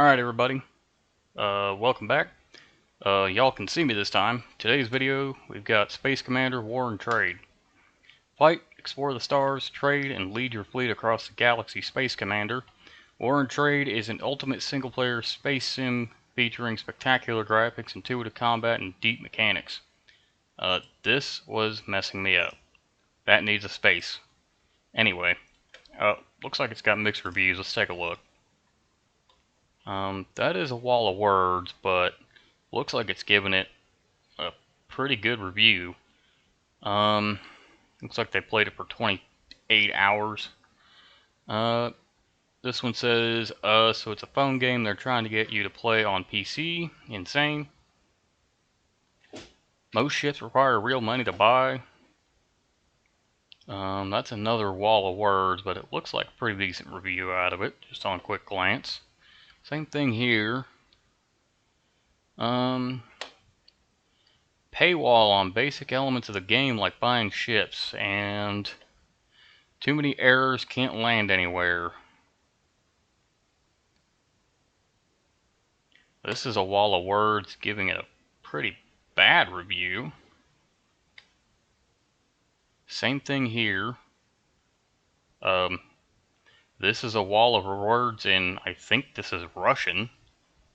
Alright everybody, welcome back. Y'all can see me this time. Today's video, we've got Space Commander War and Trade. Fight, explore the stars, trade, and lead your fleet across the galaxy. Space Commander War and Trade is an ultimate single-player space sim featuring spectacular graphics, intuitive combat, and deep mechanics. This was messing me up. That needs a space. Anyway, looks like it's got mixed reviews. Let's take a look. That is a wall of words, but looks like it's giving it a pretty good review. Looks like they played it for 28 hours. This one says, so it's a phone game they're trying to get you to play on PC. Insane. Most ships require real money to buy. That's another wall of words, but it looks like a pretty decent review out of it, just on a quick glance. Same thing here. Paywall on basic elements of the game like buying ships, and too many errors, can't land anywhere. This is a wall of words giving it a pretty bad review. Same thing here. This is a wall of words in, I think this is Russian.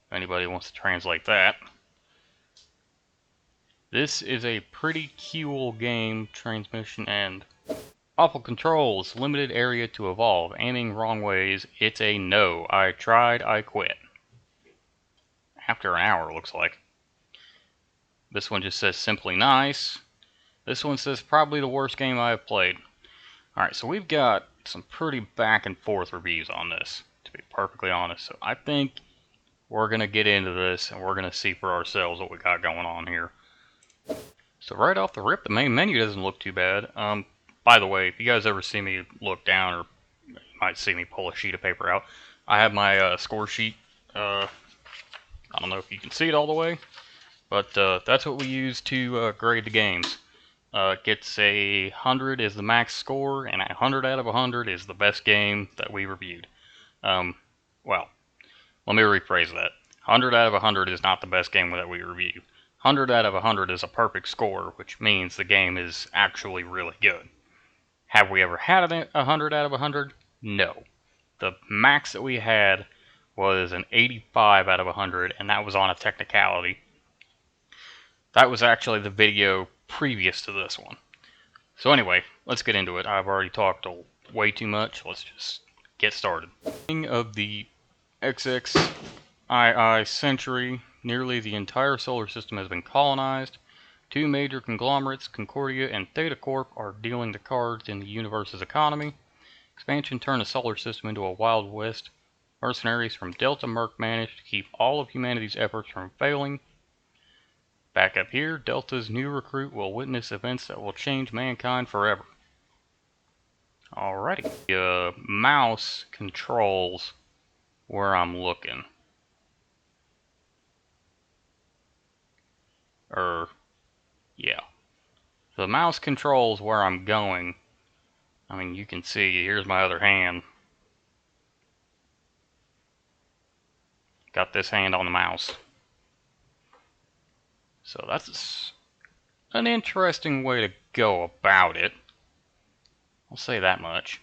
If anybody wants to translate that. This is a pretty cool game. Transmission end. Awful controls. Limited area to evolve. Aiming wrong ways. It's a no. I tried. I quit. After an hour, looks like. This one just says simply nice. This one says probably the worst game I have played. Alright, so we've got some pretty back and forth reviews on this, to be perfectly honest. So I think we're going to get into this and we're going to see for ourselves what we got going on here. So right off the rip, the main menu doesn't look too bad. By the way, if you guys ever see me look down, or you might see me pull a sheet of paper out, I have my score sheet. I don't know if you can see it all the way, but that's what we use to grade the games. Gets a 100 is the max score, and a 100 out of 100 is the best game that we reviewed. Well, let me rephrase that. 100 out of 100 is not the best game that we reviewed. 100 out of 100 is a perfect score, which means the game is actually really good. Have we ever had a 100 out of 100? No. The max that we had was an 85 out of 100, and that was on a technicality. That was actually the video previous to this one. So anyway, let's get into it. I've already talked way too much. Let's just get started. Of the XXII century, nearly the entire solar system has been colonized. Two major conglomerates, Concordia and Theta Corp, are dealing the cards in the universe's economy. Expansion turned the solar system into a Wild West. Mercenaries from Delta Merc managed to keep all of humanity's efforts from failing. Back up here, Delta's new recruit will witness events that will change mankind forever. Alrighty. The mouse controls where I'm looking. Yeah. The mouse controls where I'm going. I mean, you can see, here's my other hand. Got this hand on the mouse. So that's an interesting way to go about it. I'll say that much.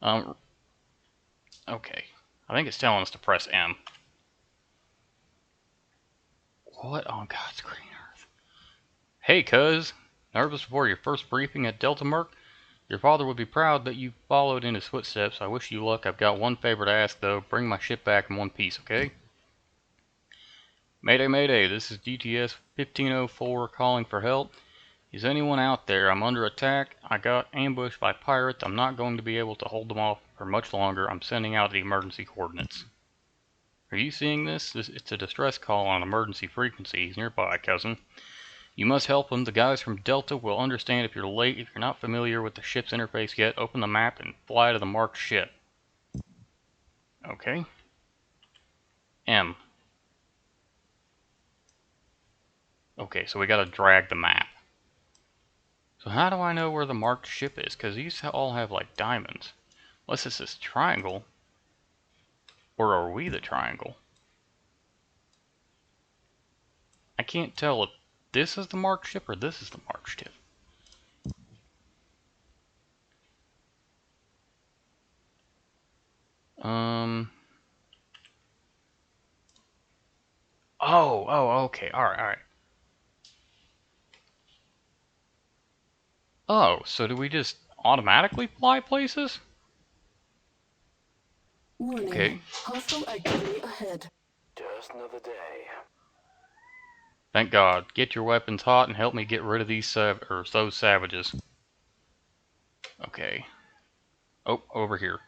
Okay. I think it's telling us to press M. What on God's green earth? Hey, cuz. Nervous before your first briefing at Delta Merc? Your father would be proud that you followed in his footsteps. I wish you luck. I've got one favor to ask, though. Bring my ship back in one piece, okay? Mayday, mayday, this is DTS 1504 calling for help. Is anyone out there? I'm under attack. I got ambushed by pirates. I'm not going to be able to hold them off for much longer. I'm sending out the emergency coordinates. Are you seeing this? It's a distress call on emergency frequency. He's nearby, cousin. You must help him. The guys from Delta will understand if you're late. If you're not familiar with the ship's interface yet, open the map and fly to the marked ship. Okay. M. Okay, so we gotta drag the map. So how do I know where the marked ship is? Because these all have like diamonds. Unless it's this triangle. Or are we the triangle? can't tell if this is the marked ship or this is the marked ship. Oh, okay. Alright. Oh, so do we just automatically fly places? Warning. Okay. Hostile activity ahead. Just another day. Thank God. Get your weapons hot and help me get rid of those savages. Okay. Oh, over here.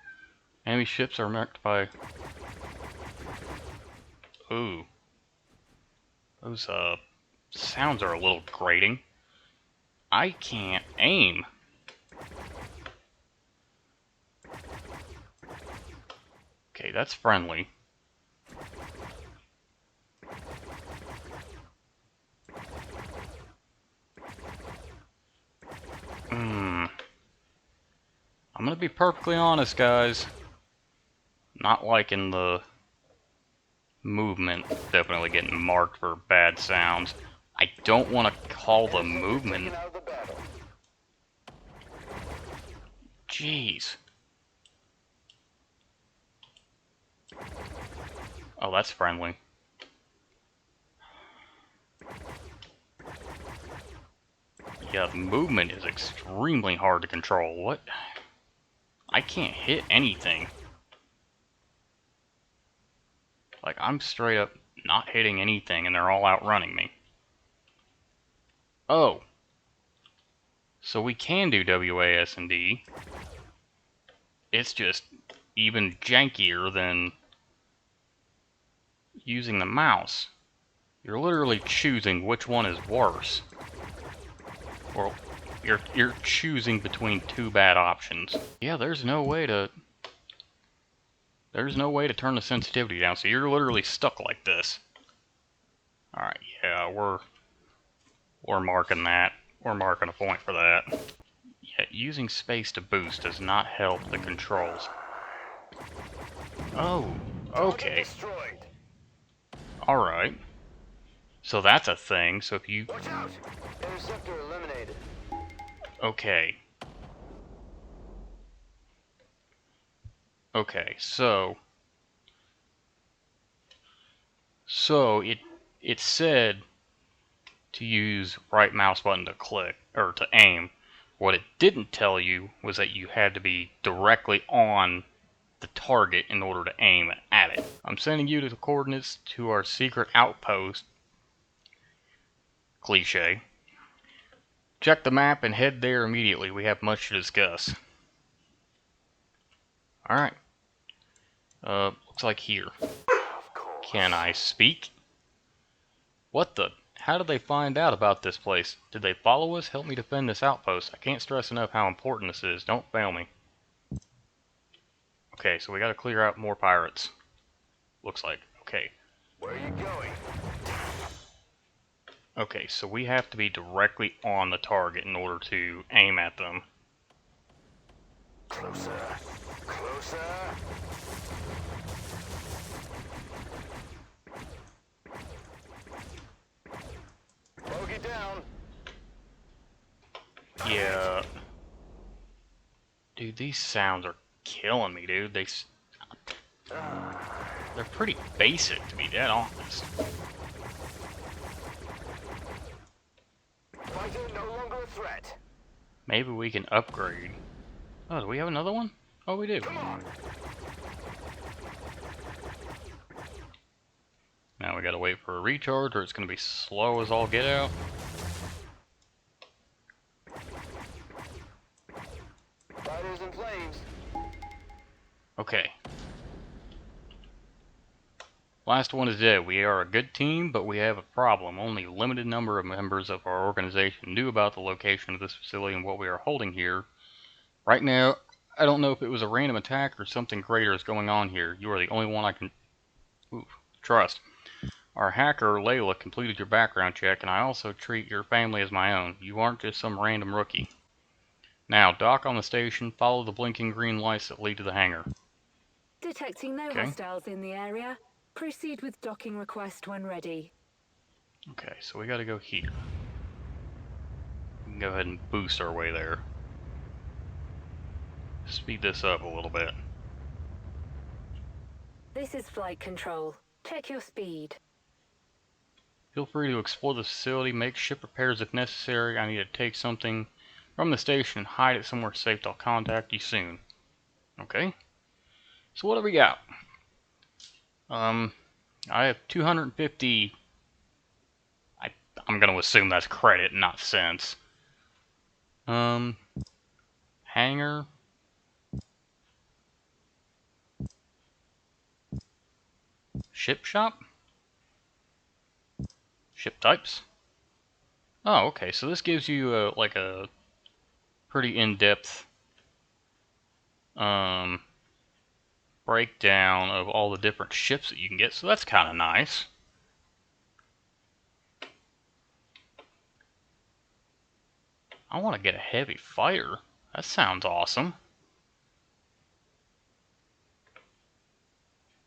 Enemy ships are marked by... Ooh. Those, sounds are a little grating. I can't aim. Okay, that's friendly. I'm gonna be perfectly honest, guys. Not liking the movement. Definitely getting marked for bad sounds. I don't want to call the movement. Jeez. Oh, that's friendly. Yeah, the movement is extremely hard to control. What? I can't hit anything. Like, I'm straight up not hitting anything and they're all outrunning me. Oh. So we can do WASD. It's just even jankier than using the mouse. You're literally choosing which one is worse. Or you're choosing between two bad options. Yeah, there's no way to turn the sensitivity down, so you're literally stuck like this. Alright, yeah, we're marking that. We're marking a point for that. Yeah, using space to boost does not help the controls. Oh, okay. Alright. So that's a thing, so if you... Watch out! Interceptor eliminated. Okay. Okay, so it said to use right mouse button to click, or to aim. What it didn't tell you was that you had to be directly on the target in order to aim at it. I'm sending you the coordinates to our secret outpost. Cliche. Check the map and head there immediately. We have much to discuss. Alright. Looks like here. Can I speak? What the? How did they find out about this place? Did they follow us? Help me defend this outpost. I can't stress enough how important this is. Don't fail me. Okay, so we gotta clear out more pirates. Looks like. Okay. Where are you going? Okay, so we have to be directly on the target in order to aim at them. Closer. Closer. Bogey down. Yeah. Dude, these sounds are killing me, dude. They're pretty basic, to be dead honest. Fighter no longer a threat. Maybe we can upgrade. Oh, do we have another one? Oh, we do. Come on. Now we gotta wait for a recharge, or it's gonna be slow as all get out. Fighters in flames. Okay. Last one is dead. We are a good team, but we have a problem. Only a limited number of members of our organization knew about the location of this facility and what we are holding here. Right now, I don't know if it was a random attack or something greater is going on here. You are the only one I can trust. Our hacker, Layla, completed your background check, and I also treat your family as my own. You aren't just some random rookie. Now, dock on the station, follow the blinking green lights that lead to the hangar. Detecting no hostiles in the area. Proceed with docking request when ready. Okay, so we gotta go here. We can go ahead and boost our way there. Speed this up a little bit. This is flight control. Check your speed. Feel free to explore the facility, make ship repairs if necessary. I need to take something from the station and hide it somewhere safe. I'll contact you soon. Okay. So what do we got? I have 250. I'm gonna assume that's credit, not cents. Hangar. Ship shop? Ship types? Oh, okay, so this gives you like a pretty in-depth breakdown of all the different ships that you can get, so that's kind of nice. I want to get a heavy fighter. That sounds awesome.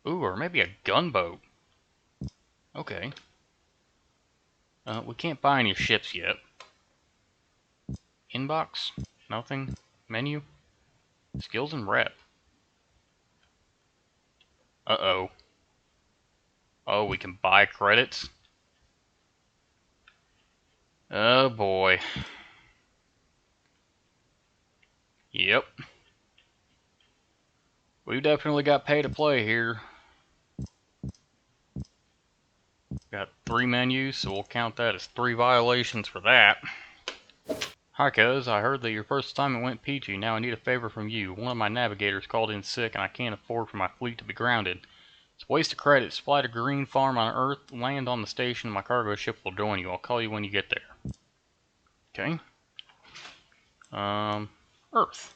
Ooh, or maybe a gunboat. Okay. We can't buy any ships yet. Inbox? Nothing. Menu? Skills and rep. Uh-oh. Oh, we can buy credits? Oh boy. Yep. We've definitely got pay to play here. Got 3 menus, so we'll count that as 3 violations for that. Hi cuz, I heard that your first assignment went peachy. Now I need a favor from you. One of my navigators called in sick and I can't afford for my fleet to be grounded. It's a waste of credits. Fly to Green Farm on Earth, land on the station, my cargo ship will join you. I'll call you when you get there. Okay. Earth.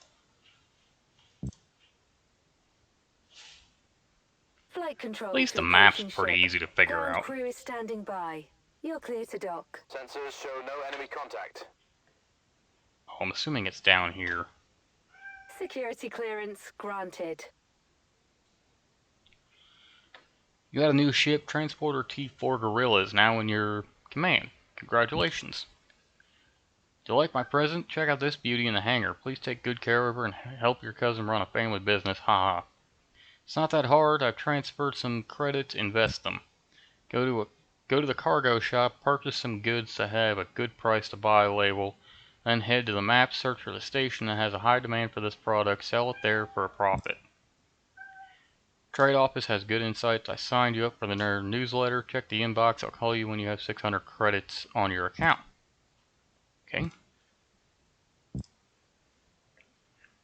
Flight At control least to the map's approaching pretty ship. easy to figure Ground out. crew is standing by. You're clear to dock. Sensors show no enemy contact. Oh, I'm assuming it's down here. Security clearance granted. You got a new ship, Transporter T4 Gorilla is now in your command. Congratulations. Do you like my present? Check out this beauty in the hangar. Please take good care of her and help your cousin run a family business. Haha. It's not that hard. I've transferred some credits, invest them. Go to the cargo shop, purchase some goods that have a good price to buy label, then head to the map, search for the station that has a high demand for this product, sell it there for a profit. Trade office has good insights. I signed you up for the nerd newsletter. Check the inbox. I'll call you when you have 600 credits on your account. Okay.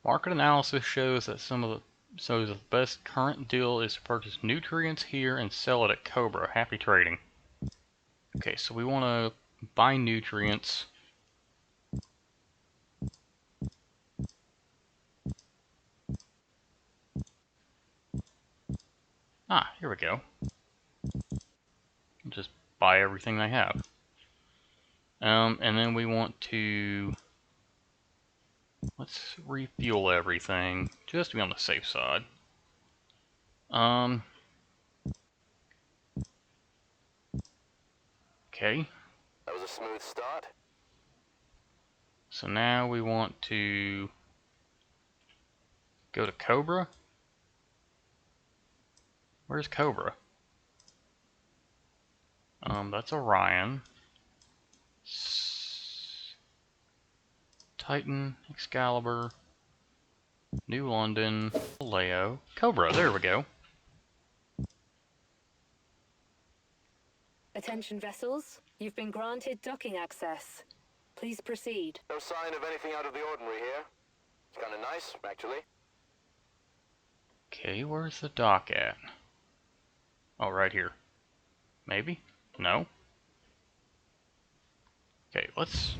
Market analysis shows that the best current deal is to purchase nutrients here and sell it at Cobra. Happy trading. Okay, so we want to buy nutrients. Ah, here we go. Just buy everything they have. And then we want to... Let's refuel everything, just to be on the safe side. Okay. That was a smooth start. So now we want to go to Cobra. Where's Cobra? That's Orion. Titan, Excalibur, New London, Leo, Cobra, there we go. Attention vessels, you've been granted docking access. Please proceed. No sign of anything out of the ordinary here. It's kind of nice, actually. Okay, where's the dock at? Oh, right here. Maybe? No? Okay, let's...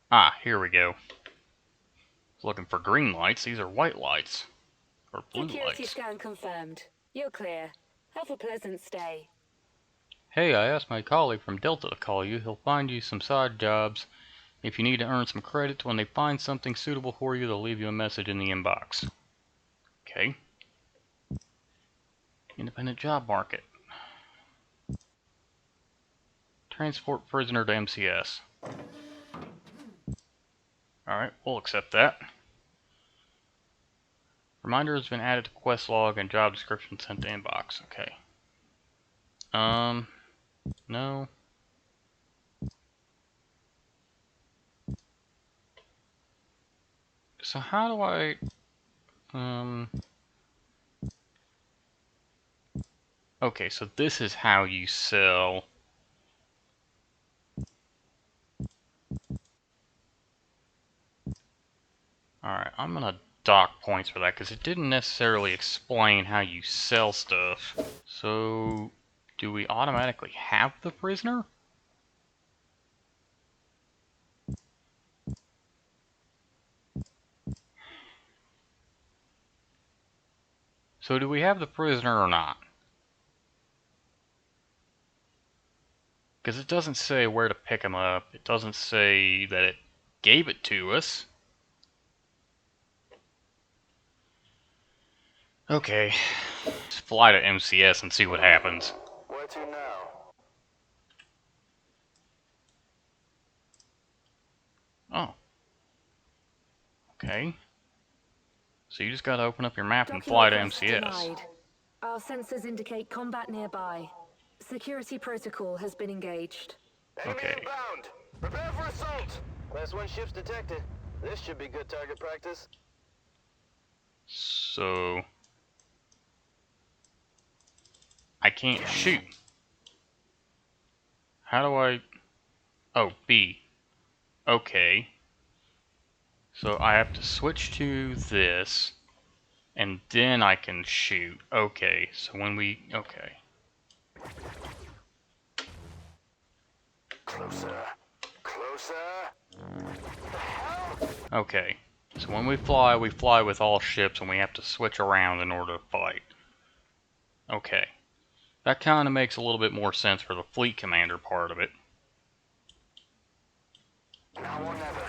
Ah, here we go. Looking for green lights. These are white lights. Or blue Security lights. scan confirmed. You're clear. Have a pleasant stay. Hey, I asked my colleague from Delta to call you. He'll find you some side jobs. If you need to earn some credits, when they find something suitable for you, they'll leave you a message in the inbox. Okay. Independent job market. Transport prisoner to MCS. Alright, we'll accept that. Reminder has been added to quest log and job description sent to inbox. Okay. No. So how do I, okay, so this is how you sell. Alright, I'm gonna dock points for that because it didn't necessarily explain how you sell stuff. So, do we automatically have the prisoner? So do we have the prisoner or not? Because it doesn't say where to pick him up. It doesn't say that it gave it to us. Okay, let's fly to MCS and see what happens. Where to now? Oh. Okay. So you just gotta open up your map and fly to Request MCS. denied. Our sensors indicate combat nearby. Security protocol has been engaged. Enemy Okay. inbound! Prepare for assault! Class 1 ships detected. This should be good target practice. So I can't shoot. How do I... Oh, B. Okay. So I have to switch to this, and then I can shoot. Okay, so when we... Okay. Closer. Closer. The hell? Okay. So when we fly with all ships, and we have to switch around in order to fight. Okay. That kind of makes a little bit more sense for the fleet commander part of it. Now or never.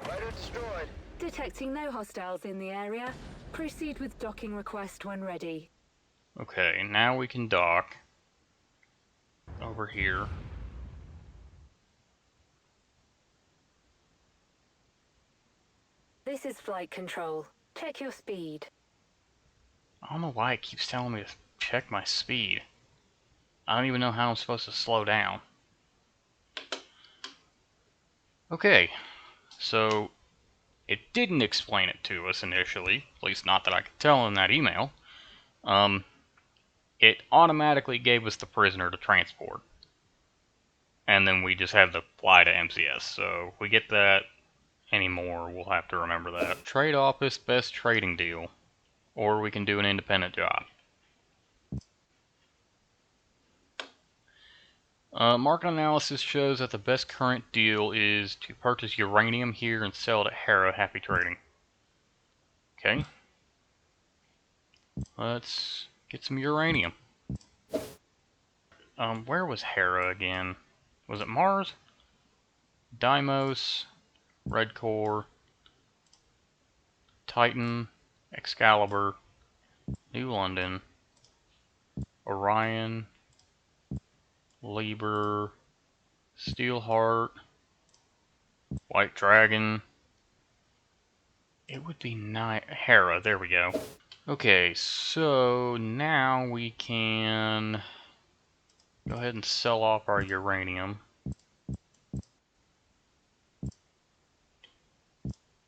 Fighter destroyed. Detecting no hostiles in the area. Proceed with docking request when ready. Okay, now we can dock. Over here. This is flight control. Check your speed. I don't know why it keeps telling me to check my speed. I don't even know how I'm supposed to slow down. Okay, so it didn't explain it to us initially, at least not that I could tell in that email. It automatically gave us the prisoner to transport. And then we just have to fly to MCS, so if we get that anymore, we'll have to remember that. Trade office, best trading deal. Or we can do an independent job. Market analysis shows that the best current deal is to purchase uranium here and sell it at Hera. Happy trading. Okay. Let's get some uranium. Where was Hera again? Was it Mars? Deimos, Red Core, Titan, Excalibur, New London, Orion, Liber, Steelheart, White Dragon. It would be Hera, there we go. Okay, so now we can go ahead and sell off our uranium.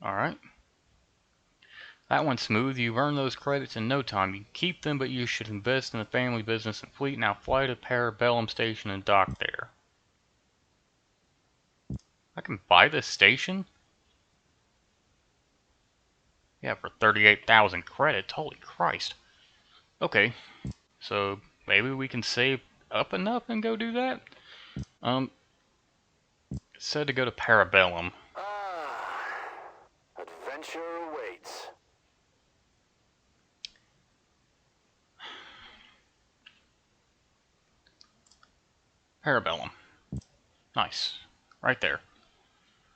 Alright. That went smooth. You've earned those credits in no time. You can keep them, but you should invest in the family business and fleet. Now fly to Parabellum Station and dock there. I can buy this station? Yeah, for 38,000 credits. Holy Christ. Okay, so maybe we can save up enough and go do that? It said to go to Parabellum. Adventure awaits. Parabellum. Nice. Right there.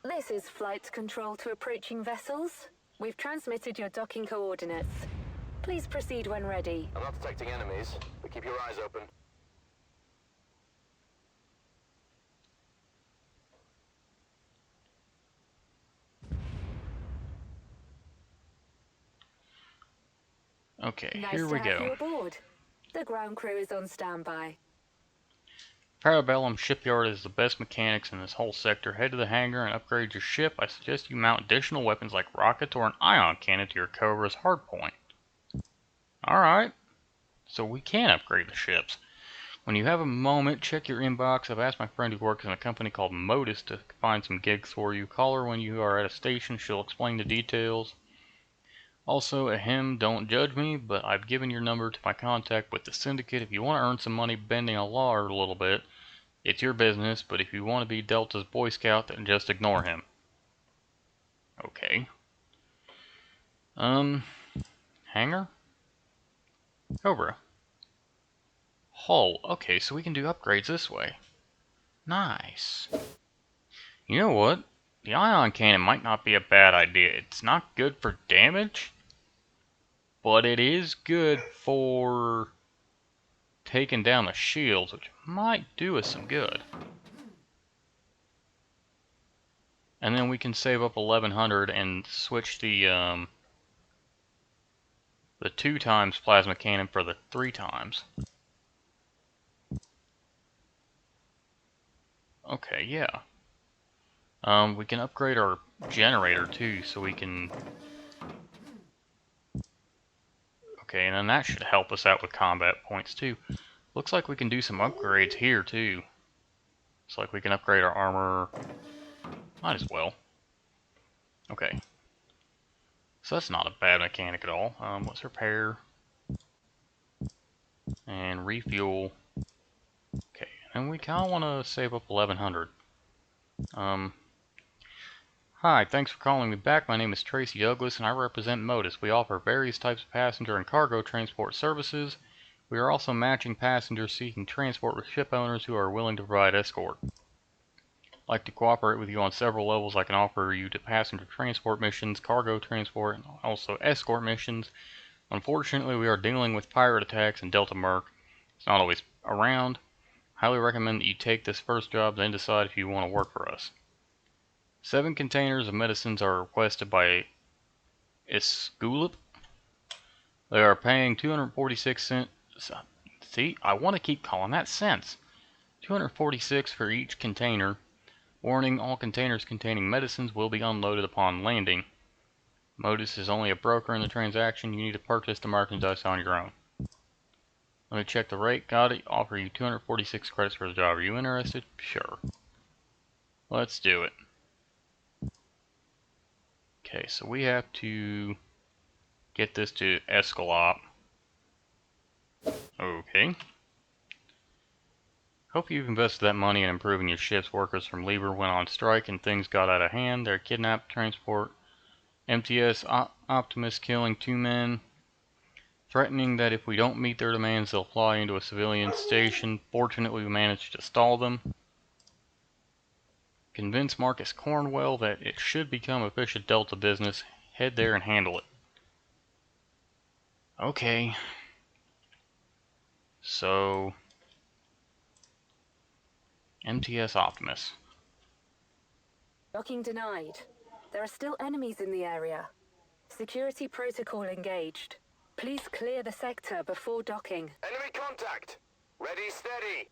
This is flight control to approaching vessels. We've transmitted your docking coordinates. Please proceed when ready. I'm not detecting enemies, but keep your eyes open. Okay, Nice here to we have you go. aboard. The ground crew is on standby. Parabellum Shipyard is the best mechanics in this whole sector. Head to the hangar and upgrade your ship. I suggest you mount additional weapons like rockets or an ion cannon to your Cobra's hardpoint. Alright, so we can upgrade the ships. When you have a moment, check your inbox. I've asked my friend who works in a company called Modus to find some gigs for you. Call her when you are at a station. She'll explain the details. Also, ahem, don't judge me, but I've given your number to my contact with the syndicate. If you want to earn some money bending a law a little bit, it's your business, but if you want to be Delta's Boy Scout, then just ignore him. Okay. Hangar? Cobra. Hull. Okay, so we can do upgrades this way. Nice. You know what? The ion cannon might not be a bad idea. It's not good for damage, but it is good for taking down the shields, which might do us some good. And then we can save up 1100 and switch the 2 times plasma cannon for the 3 times. Okay, yeah. We can upgrade our generator too, so we can... Okay, and then that should help us out with combat points too. Looks like we can do some upgrades here too. Looks like we can upgrade our armor. Might as well. Okay. So that's not a bad mechanic at all. Let's repair. And refuel. Okay, and we kind of want to save up 1100. Hi, thanks for calling me back. My name is Tracy Douglas and I represent Modus. We offer various types of passenger and cargo transport services. We are also matching passengers seeking transport with ship owners who are willing to provide escort. I'd like to cooperate with you on several levels. I can offer you to passenger transport missions, cargo transport, and also escort missions. Unfortunately, we are dealing with pirate attacks and Delta Merc. It's not always around. Highly recommend that you take this first job, then decide if you want to work for us. 7 containers of medicines are requested by Iskulip. They are paying 246 cents. See, I want to keep calling that cents. 246 for each container. Warning, all containers containing medicines will be unloaded upon landing. Modus is only a broker in the transaction. You need to purchase the merchandise on your own. Let me check the rate. Got it. Offer you 246 credits for the job. Are you interested? Sure. Let's do it. Okay, so we have to get this to Escalop. Okay. Hope you've invested that money in improving your ship's. Workers from Lieber went on strike and things got out of hand. They're kidnapped, transport. MTS Optimus killing 2 men. Threatening that if we don't meet their demands, they'll fly into a civilian station. Fortunately, we managed to stall them. Convince Marcus Cornwell that it should become official Delta business. Head there and handle it. Okay. So, MTS Optimus. Docking denied. There are still enemies in the area. Security protocol engaged. Please clear the sector before docking. Enemy contact! Ready, steady!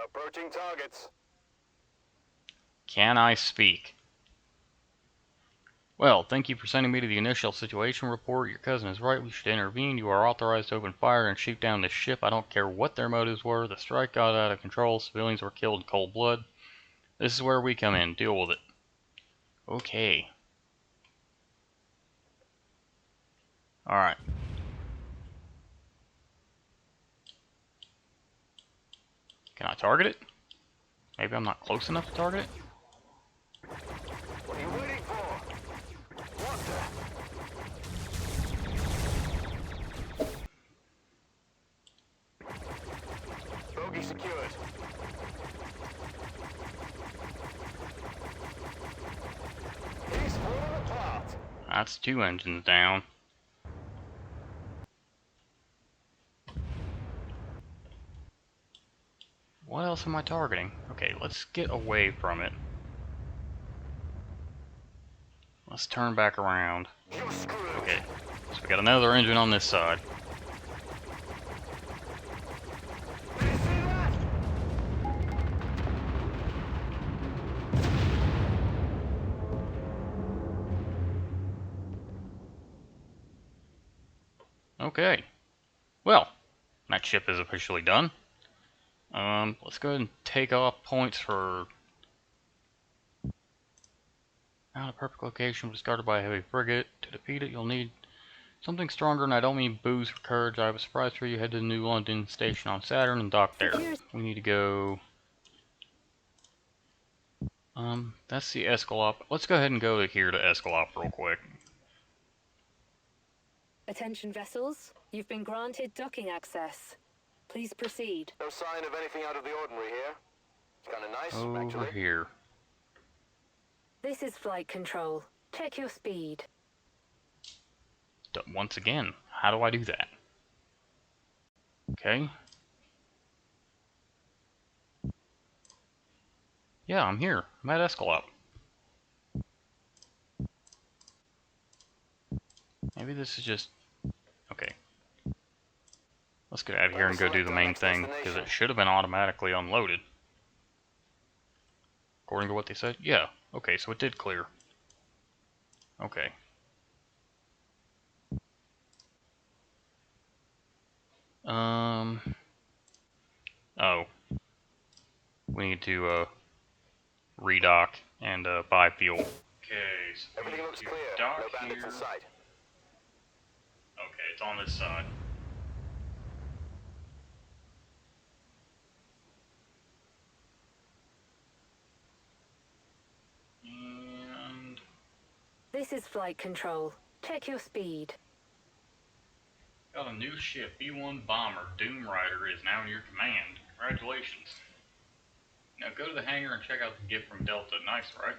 Approaching targets. Can I speak? Well, thank you for sending me to the initial situation report. Your cousin is right. We should intervene. You are authorized to open fire and shoot down this ship. I don't care what their motives were. The strike got out of control. Civilians were killed in cold blood. This is where we come in. Deal with it. Okay. Alright. Can I target it? Maybe I'm not close enough to target it? What are you waiting for? What the? Bogey secured. He's falling apart. That's 2 engines down. What else am I targeting? Okay, let's get away from it. Let's turn back around. You're screwed. Okay, so we got another engine on this side. Did you see that? Okay, well, that ship is officially done. Let's go ahead and take off points for out a perfect location was guarded by a heavy frigate. To defeat it, you'll need something stronger, and I don't mean booze for courage. I have a surprise for you. Head to the New London station on Saturn and dock there. We need to go. That's the Escalop. Let's go ahead and go to here to Escalop real quick. Attention vessels, you've been granted docking access. Please proceed. No sign of anything out of the ordinary here. It's kind of nice, Over actually. here. This is flight control. Check your speed. Once again, how do I do that? Okay. Yeah, I'm here. I'm at Escalop. Maybe this is just... Okay. Let's get out of here and go do the main thing, because it should have been automatically unloaded. According to what they said? Yeah. Okay, so it did clear. Okay. Oh. We need to, redock and, buy fuel. Okay, so we Everything need looks to clear. dock No bandits here. in sight. Okay, it's on this side. And... This is flight control. Check your speed. got a new ship, B-1 bomber, Doom Rider, is now in your command. Congratulations. Now go to the hangar and check out the gift from Delta. Nice, right?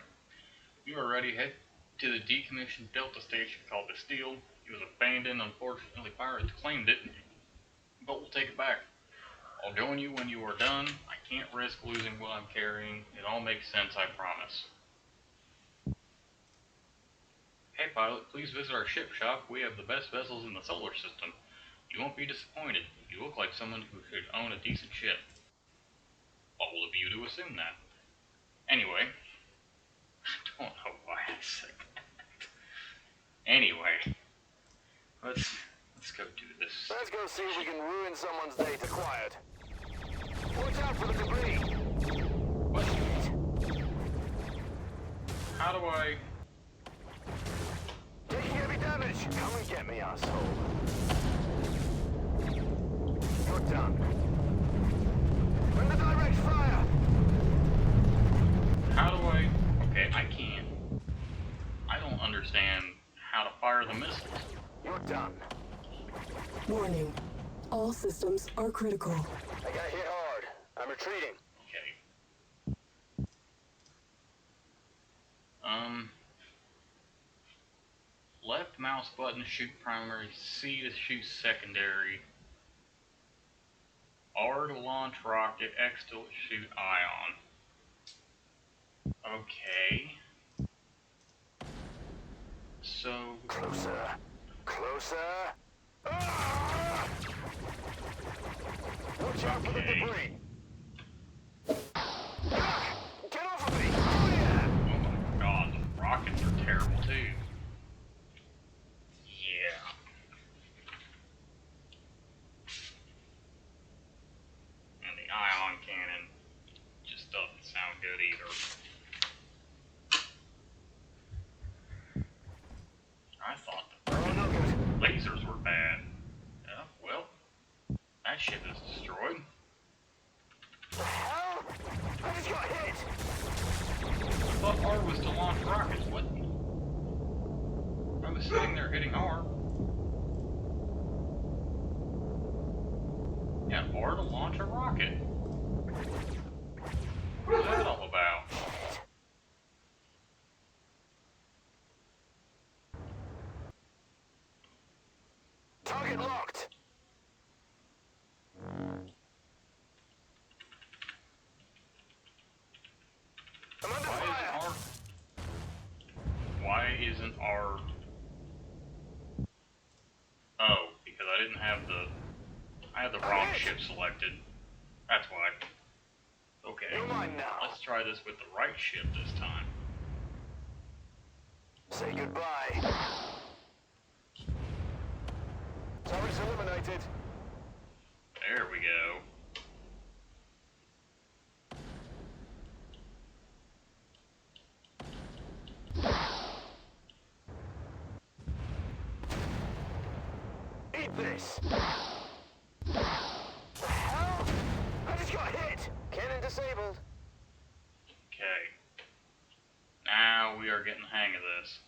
You are ready. Head to the decommissioned Delta station called the Steel. It was abandoned. Unfortunately, pirates claimed it, but we'll take it back. I'll join you when you are done. I can't risk losing what I'm carrying. It all makes sense, I promise. Hey pilot, please visit our ship shop. We have the best vessels in the solar system. You won't be disappointed. You look like someone who should own a decent ship. Bold of you to assume that. Anyway, I don't know why I said that. Anyway, let's go do this. Let's go see if we can ruin someone's day to quiet. Watch out for the debris. What? How do I... Taking heavy damage. Come and get me, asshole. You're done. Bring the direct fire. How do I... Okay, I can't. I don't understand how to fire the missiles. You're done. Warning. All systems are critical. I got hit hard. I'm retreating. Okay. Left mouse button to shoot primary, C to shoot secondary, R to launch rocket, X to shoot ion. Okay. So... Closer. Closer. Ah! Watch out for the Okay. debris. Ah! Get off of me! Oh yeah! Oh my god, the rockets are terrible too. Yeah. And the ion cannon just doesn't sound good either. I thought the Oh, no good. lasers were bad. Yeah, well, that ship is destroyed. The hell? I just got hit! I thought R was to launch rockets. What? I was sitting there hitting R. Yeah, R to launch a rocket. What is that all about? Target locked. I'm under fire. Why isn't our... Oh, because I didn't have I had the wrong ship selected. That's why. Okay, You're mine now. let's try this with the right ship this time. Say goodbye. Turrets eliminated. There we go. Eat this. The hell? I just got hit. Cannon disabled. Okay. Now we are getting the hang of this.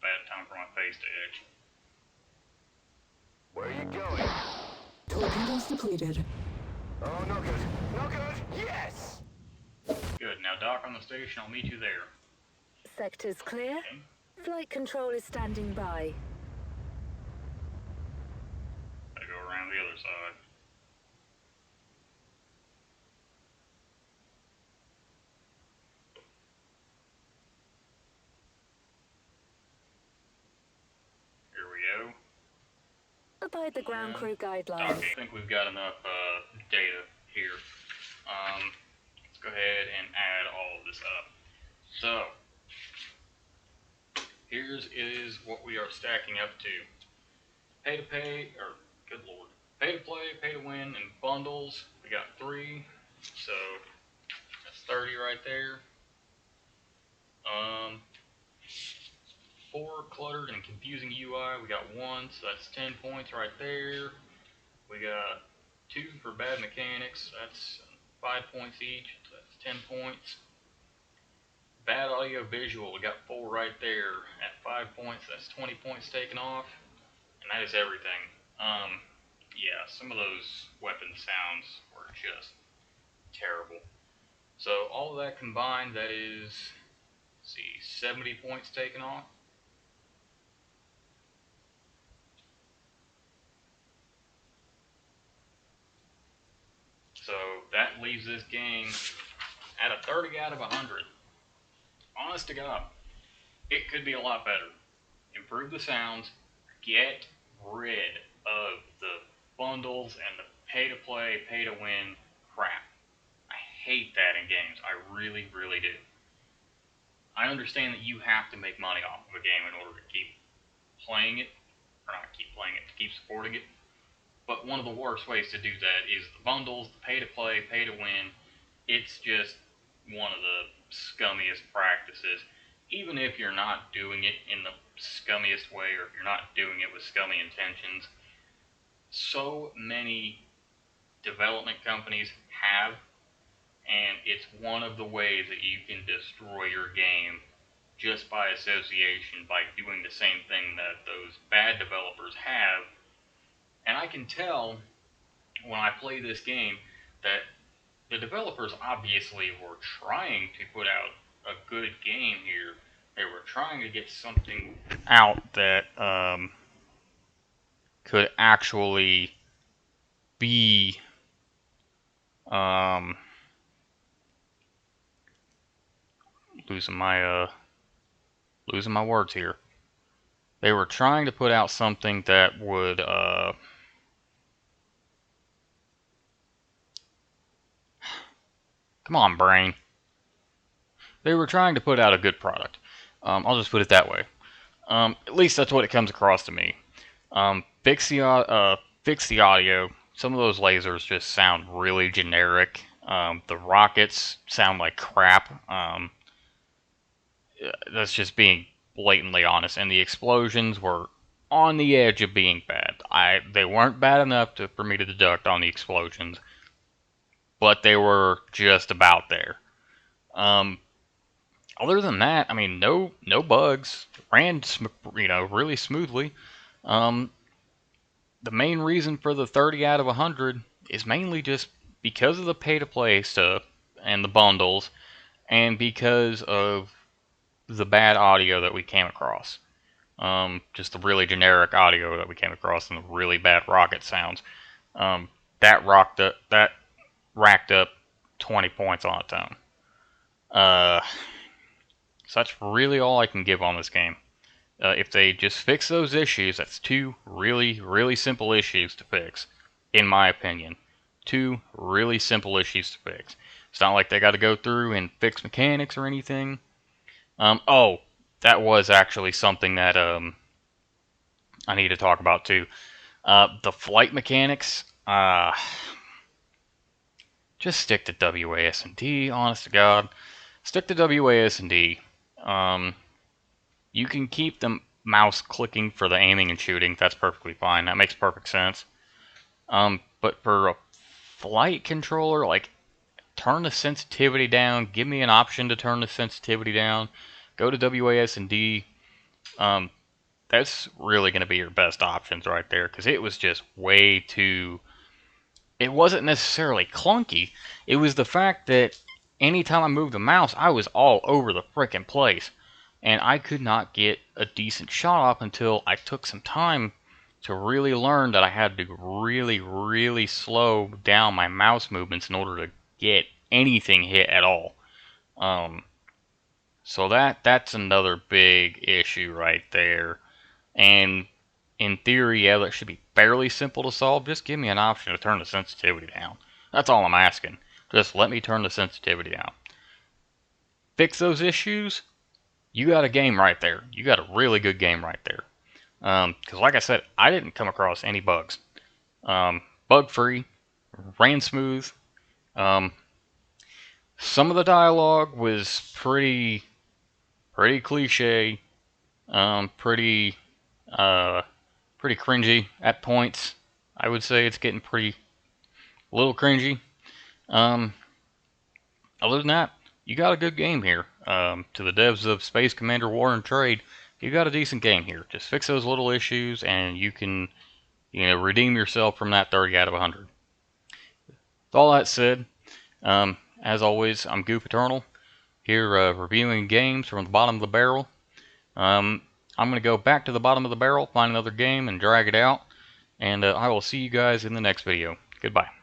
Bad time for my face to itch. Where are you going? Torpedoes depleted. Oh, no good. No good. Yes. Good, now dock on the station, I'll meet you there. Sector's clear. Okay. Flight control is standing by. Gotta go around the other side. Here we go. Abide the ground crew guidelines. Okay, I think we've got enough data here. Let's go ahead and add all of this up. So, here's what we are stacking up to. Pay to pay, or good lord, pay to play, pay to win, and bundles. We got 3, so that's 30 right there. 4 cluttered and confusing UI. We got 1, so that's 10 points right there. We got 2 for bad mechanics. That's 5 points each. So that's 10 points. Bad audio visual. We got 4 right there at 5 points. That's 20 points taken off. And that is everything. Yeah, some of those weapon sounds were just terrible. So all of that combined, that is, let's see, 70 points taken off. So that leaves this game at a 30 out of 100. Honest to God, it could be a lot better. Improve the sounds, get rid of the bundles and the pay-to-play, pay-to-win crap. I hate that in games. I really, really do. I understand that you have to make money off of a game in order to keep playing it, or not keep playing it, to keep supporting it. But one of the worst ways to do that is the bundles, the pay-to-play, pay-to-win. It's just one of the scummiest practices. Even if you're not doing it in the scummiest way, or if you're not doing it with scummy intentions, so many development companies have, and it's one of the ways that you can destroy your game just by association, by doing the same thing that those bad developers have. And I can tell when I play this game that the developers obviously were trying to put out a good game here. They were trying to get something out that could actually be losing my words here. They were trying to put out something that would come on, brain. They were trying to put out a good product. I'll just put it that way. At least that's what it comes across to me. Fix the audio. Some of those lasers just sound really generic. The rockets sound like crap. That's just being blatantly honest. And the explosions were on the edge of being bad. They weren't bad enough for me to deduct on the explosions, but they were just about there. Other than that, I mean, no bugs. Ran, really smoothly. The main reason for the 30 out of 100 is mainly just because of the pay-to-play stuff and the bundles, and because of the bad audio that we came across. Just the really generic audio that we came across and the really bad rocket sounds. That racked up 20 points on its own. So that's really all I can give on this game. If they just fix those issues, that's two really, really simple issues to fix, in my opinion. Two really simple issues to fix. It's not like they got to go through and fix mechanics or anything. Oh, that was actually something that I need to talk about too. The flight mechanics. Just stick to WASD, honest to God. Stick to WASD. You can keep the mouse clicking for the aiming and shooting. That's perfectly fine. That makes perfect sense. But for a flight controller, like, turn the sensitivity down. Give me an option to turn the sensitivity down. Go to WASD. That's really going to be your best options right there, because it was just way too... It wasn't necessarily clunky. It was the fact that anytime I moved the mouse, I was all over the frickin' place. And I could not get a decent shot off until I took some time to really learn that I had to really, really slow down my mouse movements in order to get anything hit at all. So that's another big issue right there. And in theory, yeah, that should be fairly simple to solve. Just give me an option to turn the sensitivity down. That's all I'm asking. Just let me turn the sensitivity down. Fix those issues, you got a game right there. You got a really good game right there. Because like I said, I didn't come across any bugs. Bug-free, ran smooth. Some of the dialogue was pretty cliche, pretty cringy at points. I would say it's getting a little cringy. Other than that, you got a good game here. To the devs of Space Commander War and Trade, you got a decent game here. Just fix those little issues, and you can, redeem yourself from that 30 out of 100. With all that said, as always, I'm Goof Eternal, here reviewing games from the bottom of the barrel. I'm going to go back to the bottom of the barrel, find another game, and drag it out. And I will see you guys in the next video. Goodbye.